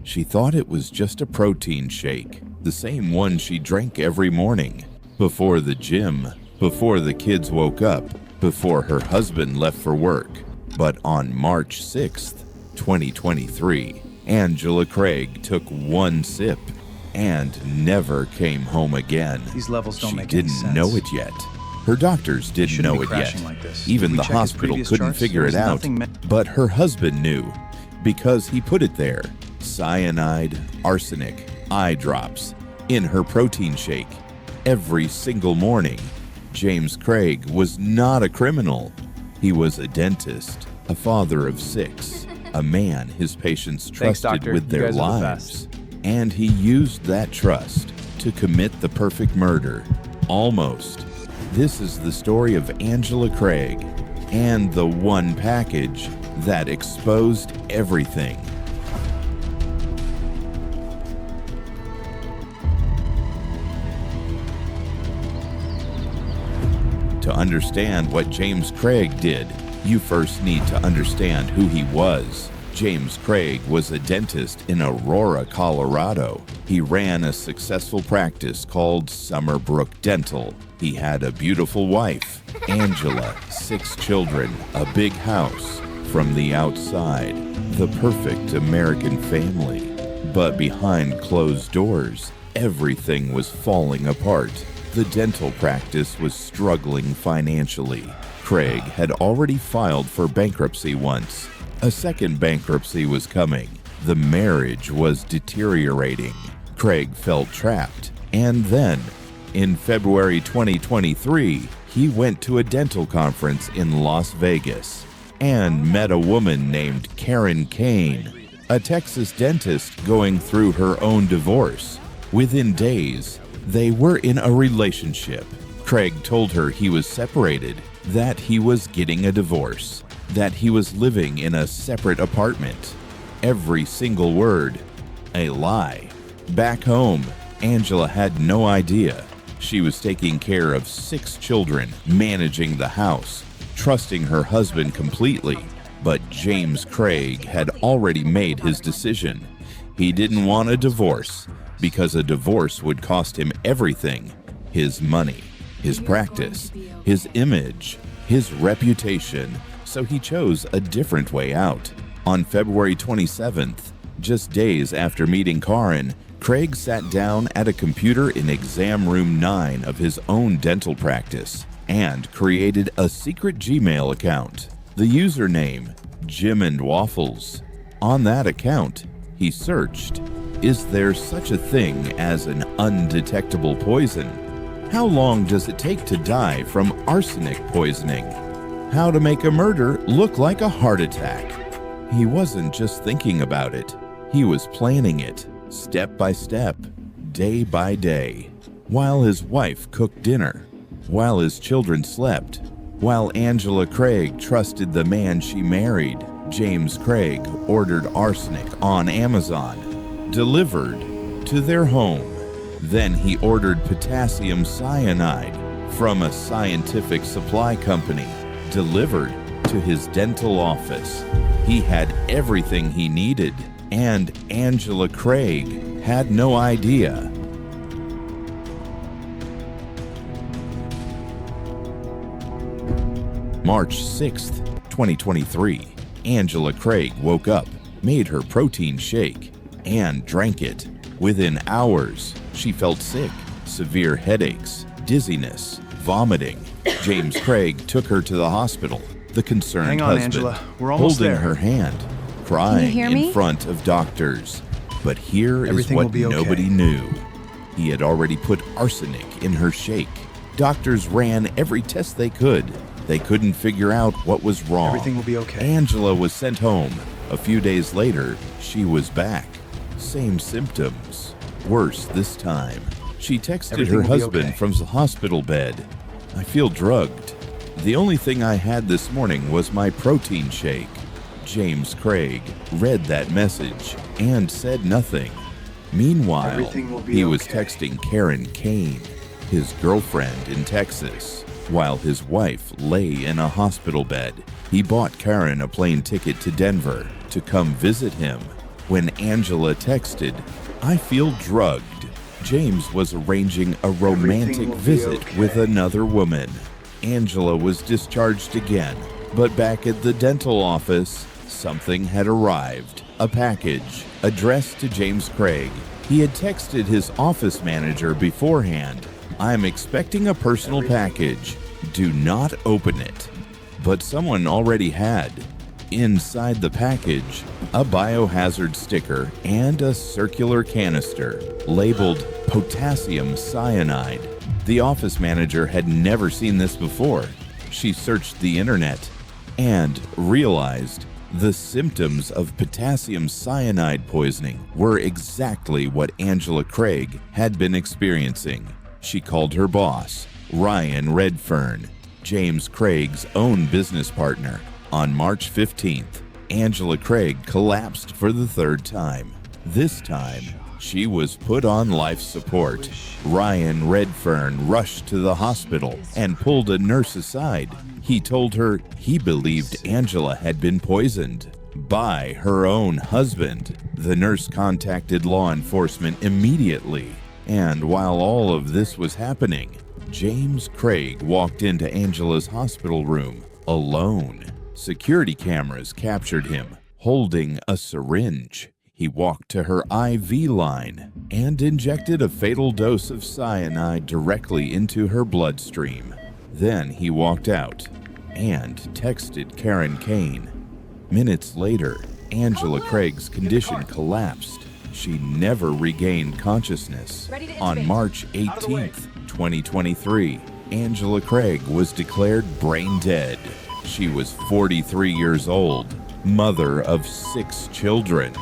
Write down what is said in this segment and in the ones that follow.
She thought it was just a protein shake, the same one she drank every morning, before the gym, before the kids woke up, before her husband left for work. But on March 6th, 2023, Angela Craig took one sip and never came home again. These levels don't make any sense. She didn't know it yet. Her doctors didn't know it yet. Even the hospital couldn't figure it out. But her husband knew, because he put it there. Cyanide, arsenic, eye drops, in her protein shake, every single morning. James Craig was not a criminal. He was a dentist, a father of 6, a man his patients trusted with their lives. And he used that trust to commit the perfect murder. Almost. This is the story of Angela Craig and the one package that exposed everything. To understand what James Craig did, you first need to understand who he was. James Craig was a dentist in Aurora, Colorado. He ran a successful practice called Summerbrook Dental. He had a beautiful wife, Angela, 6 children, a big house. From the outside, the perfect American family. But behind closed doors, everything was falling apart. The dental practice was struggling financially. Craig had already filed for bankruptcy once. A second bankruptcy was coming. The marriage was deteriorating. Craig felt trapped. And then, in February 2023, he went to a dental conference in Las Vegas and met a woman named Karen Kane, a Texas dentist going through her own divorce. Within days, they were in a relationship. Craig told her he was separated, that he was getting a divorce, that he was living in a separate apartment. Every single word, a lie. Back home, Angela had no idea. She was taking care of 6 children, managing the house, trusting her husband completely. But James Craig had already made his decision. He didn't want a divorce, because a divorce would cost him everything: his money, his practice, his image, his reputation. So he chose a different way out. On February 27th, just days after meeting Karen, Craig sat down at a computer in exam room 9 of his own dental practice and created a secret Gmail account. The username, Jim and Waffles. On that account, he searched, is there such a thing as an undetectable poison? How long does it take to die from arsenic poisoning? How to make a murder look like a heart attack? He wasn't just thinking about it. He was planning it, step by step, day by day, while his wife cooked dinner, while his children slept, while Angela Craig trusted the man she married. James Craig ordered arsenic on Amazon, delivered to their home. Then he ordered potassium cyanide from a scientific supply company, delivered to his dental office. He had everything he needed, and Angela Craig had no idea. March 6th, 2023, Angela Craig woke up, made her protein shake, and drank it. Within hours, she felt sick, severe headaches, dizziness, vomiting. James Craig took her to the hospital. The concerned husband, Angela. We're almost holding there. her hand, crying hear in me? front of doctors. But here Everything is what will be okay. nobody knew. He had already put arsenic in her shake. Doctors ran every test they could. They couldn't figure out what was wrong. Everything will be okay. Angela was sent home. A few days later, she was back. Same symptoms. Worse this time. She texted Everything her will be husband okay. from the hospital bed. I feel drugged. The only thing I had this morning was my protein shake. James Craig read that message and said nothing. Meanwhile, Everything will be he was okay. texting Karen Kane, his girlfriend in Texas, while his wife lay in a hospital bed. He bought Karen a plane ticket to Denver to come visit him. when Angela texted, "I feel drugged." James was arranging a romantic visit with another woman. Angela was discharged again, but back at the dental office, something had arrived. A package addressed to James Craig. He had texted his office manager beforehand, "I'm expecting a personal package. Do not open it." But someone already had. Inside the package, a biohazard sticker and a circular canister labeled potassium cyanide. The office manager had never seen this before. She searched the internet and realized the symptoms of potassium cyanide poisoning were exactly what Angela Craig had been experiencing. She called her boss, Ryan Redfern, James Craig's own business partner. On March 15th, Angela Craig collapsed for the third time. This time, she was put on life support. Ryan Redfern rushed to the hospital and pulled a nurse aside. He told her he believed Angela had been poisoned by her own husband. The nurse contacted law enforcement immediately, and while all of this was happening, James Craig walked into Angela's hospital room alone. Security cameras captured him holding a syringe. He walked to her IV line and injected a fatal dose of cyanide directly into her bloodstream. Then he walked out and texted Karen Kane. Minutes later, Angela Craig's condition collapsed. She never regained consciousness. On March 18th, 2023, Angela Craig was declared brain dead. She was 43 years old, mother of 6 children,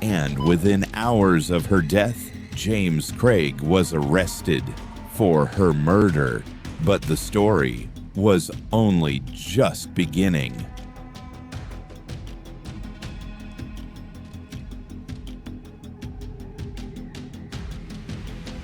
and within hours of her death, James Craig was arrested for her murder. But the story was only just beginning.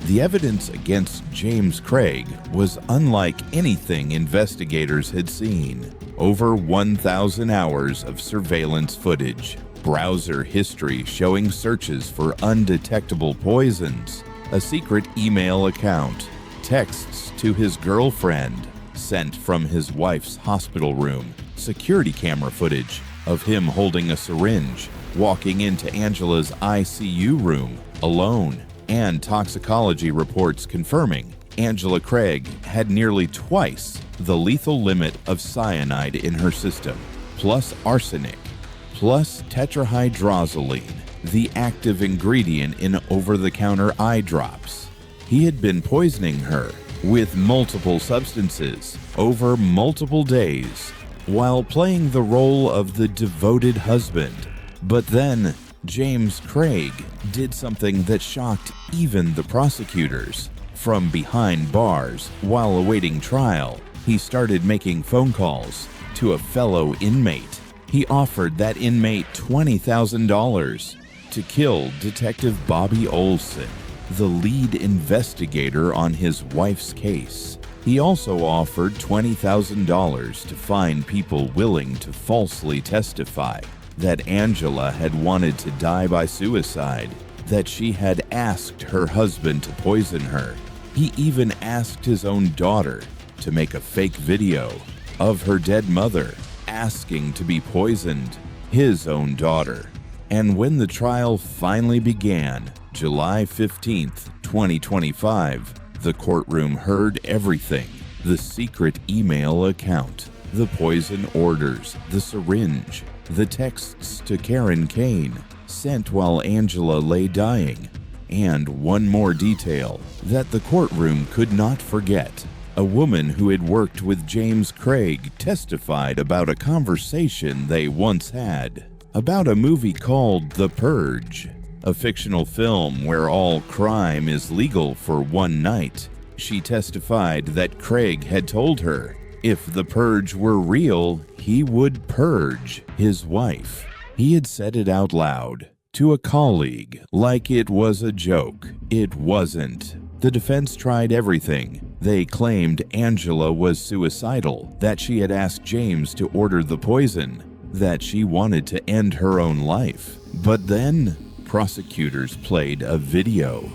The evidence against James Craig was unlike anything investigators had seen. Over 1,000 hours of surveillance footage, browser history showing searches for undetectable poisons, a secret email account, texts to his girlfriend sent from his wife's hospital room, security camera footage of him holding a syringe, walking into Angela's ICU room alone, and toxicology reports confirming Angela Craig had nearly twice the lethal limit of cyanide in her system, plus arsenic, plus tetrahydrozoline, the active ingredient in over-the-counter eye drops. He had been poisoning her with multiple substances over multiple days while playing the role of the devoted husband. But then James Craig did something that shocked even the prosecutors. From behind bars, while awaiting trial, he started making phone calls to a fellow inmate. He offered that inmate $20,000 to kill Detective Bobby Olson, the lead investigator on his wife's case. He also offered $20,000 to find people willing to falsely testify that Angela had wanted to die by suicide, that she had asked her husband to poison her. He even asked his own daughter to make a fake video of her dead mother asking to be poisoned, his own daughter. And when the trial finally began, July 15th, 2025, the courtroom heard everything: the secret email account, the poison orders, the syringe, the texts to Karen Kane sent while Angela lay dying, and one more detail that the courtroom could not forget. A woman who had worked with James Craig testified about a conversation they once had about a movie called The Purge, a fictional film where all crime is legal for one night. She testified that Craig had told her if the purge were real, he would purge his wife. He had said it out loud to a colleague like it was a joke. It wasn't. The defense tried everything. They claimed Angela was suicidal, that she had asked James to order the poison, that she wanted to end her own life. But then prosecutors played a video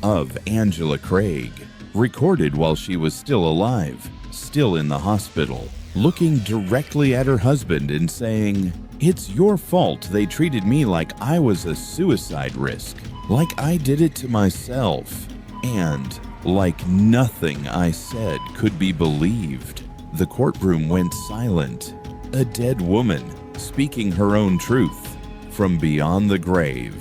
of Angela Craig, recorded while she was still alive, still in the hospital, looking directly at her husband and saying, "It's your fault they treated me like I was a suicide risk, like I did it to myself, and like nothing I said could be believed." The courtroom went silent. A dead woman speaking her own truth from beyond the grave.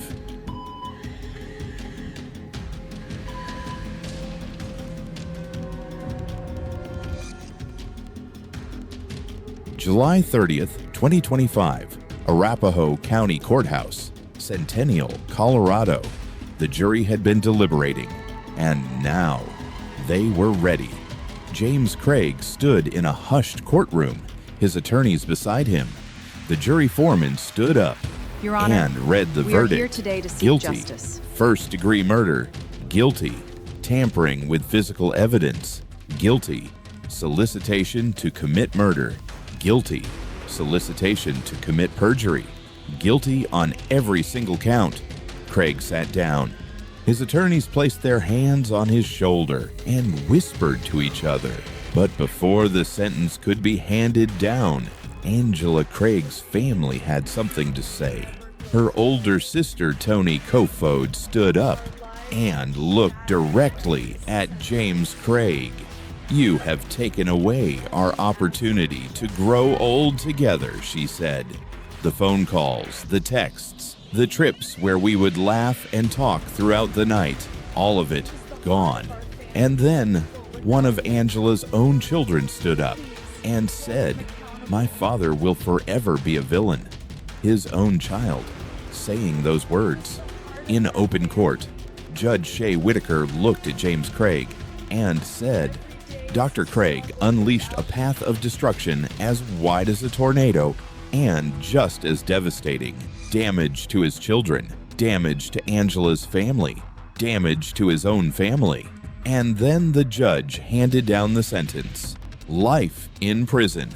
July 30th, 2025, Arapahoe County Courthouse, Centennial, Colorado. The jury had been deliberating, and now they were ready. James Craig stood in a hushed courtroom, his attorneys beside him. The jury foreman stood up Your Honor, and read the we verdict. are here today to seek Guilty, justice. first-degree murder. Guilty, tampering with physical evidence. Guilty, solicitation to commit murder. Guilty, solicitation to commit perjury. Guilty on every single count. Craig sat down. His attorneys placed their hands on his shoulder and whispered to each other. But before the sentence could be handed down, Angela Craig's family had something to say. Her older sister, Toni Kofod, stood up and looked directly at James Craig. "You have taken away our opportunity to grow old together," she said. The phone calls, the texts, the trips where we would laugh and talk throughout the night, all of it gone. And then one of Angela's own children stood up and said, "My father will forever be a villain." His own child saying those words. In open court, Judge Shea Whitaker looked at James Craig and said, "Dr. Craig unleashed a path of destruction as wide as a tornado and just as devastating. Damage to his children, damage to Angela's family, damage to his own family." And then the judge handed down the sentence: life in prison,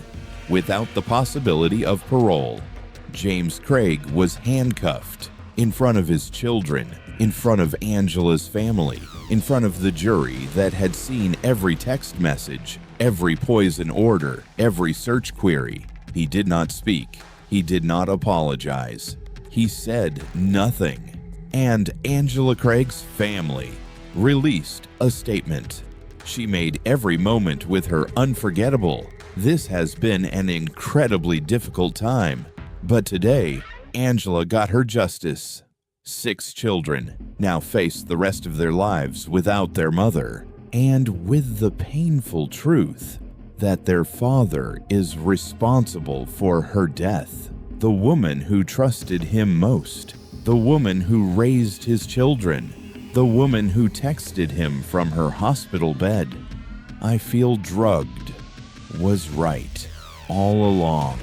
without the possibility of parole. James Craig was handcuffed in front of his children, in front of Angela's family, in front of the jury that had seen every text message, every poison order, every search query. He did not speak. He did not apologize. He said nothing. And Angela Craig's family released a statement. She made every moment with her unforgettable. This has been an incredibly difficult time, but today, Angela got her justice. 6 children now face the rest of their lives without their mother, and with the painful truth that their father is responsible for her death. The woman who trusted him most, the woman who raised his children, the woman who texted him from her hospital bed, "I feel drugged," was right all along.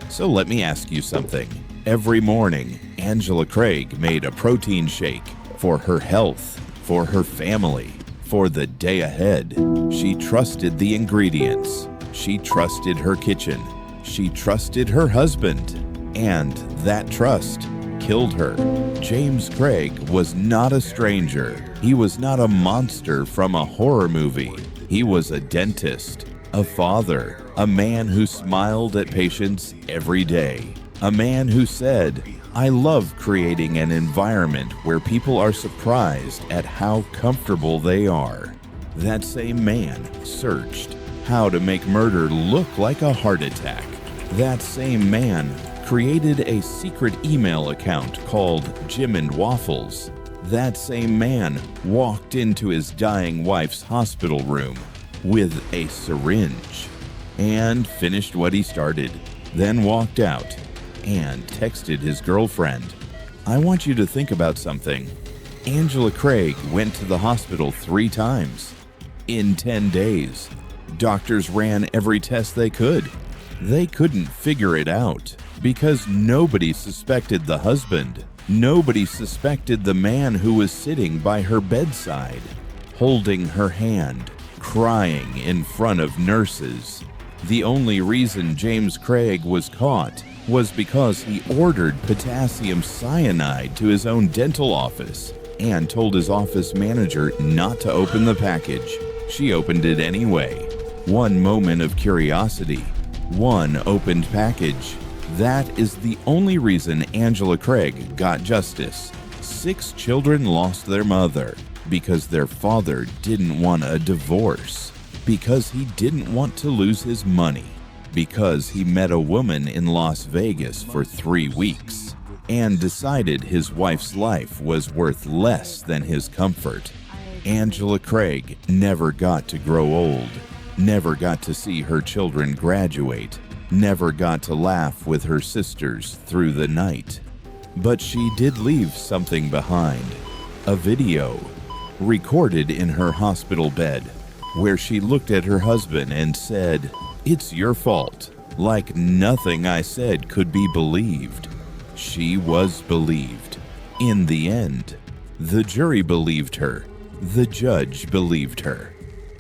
So let me ask you something. Every morning, Angela Craig made a protein shake for her health, for her family, for the day ahead. She trusted the ingredients. She trusted her kitchen. She trusted her husband. And that trust killed her. James Craig was not a stranger. He was not a monster from a horror movie. He was a dentist, a father, a man who smiled at patients every day, a man who said, "I love creating an environment where people are surprised at how comfortable they are." That same man searched how to make murder look like a heart attack. That same man created a secret email account called Jim and Waffles. That same man walked into his dying wife's hospital room with a syringe and finished what he started, then walked out and texted his girlfriend. I want you to think about something. Angela Craig went to the hospital 3 times. In 10 days, doctors ran every test they could. They couldn't figure it out because nobody suspected the husband. Nobody suspected the man who was sitting by her bedside, holding her hand, crying in front of nurses. The only reason James Craig was caught was because he ordered potassium cyanide to his own dental office and told his office manager not to open the package. She opened it anyway. One moment of curiosity, one opened package. That is the only reason Angela Craig got justice. 6 children lost their mother because their father didn't want a divorce, because he didn't want to lose his money, because he met a woman in Las Vegas for 3 weeks and decided his wife's life was worth less than his comfort. Angela Craig never got to grow old, never got to see her children graduate, never got to laugh with her sisters through the night. But she did leave something behind, a video recorded in her hospital bed where she looked at her husband and said, "It's your fault," like nothing I said could be believed. She was believed. In the end, the jury believed her, the judge believed her,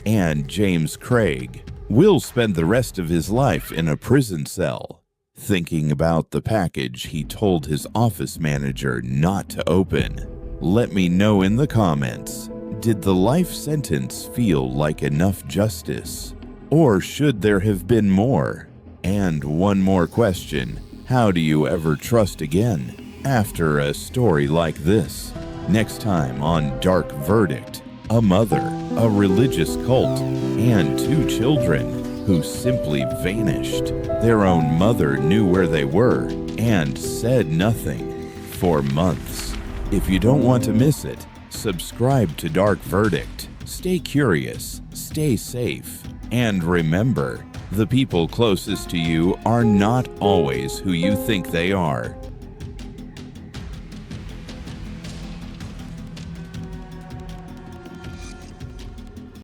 and James Craig will spend the rest of his life in a prison cell, thinking about the package he told his office manager not to open. Let me know in the comments, did the life sentence feel like enough justice? Or should there have been more? And one more question, how do you ever trust again after a story like this? Next time on Dark Verdict, a mother, a religious cult, and 2 children who simply vanished. Their own mother knew where they were and said nothing for months. If you don't want to miss it, subscribe to Dark Verdict. Stay curious, stay safe, and remember, the people closest to you are not always who you think they are.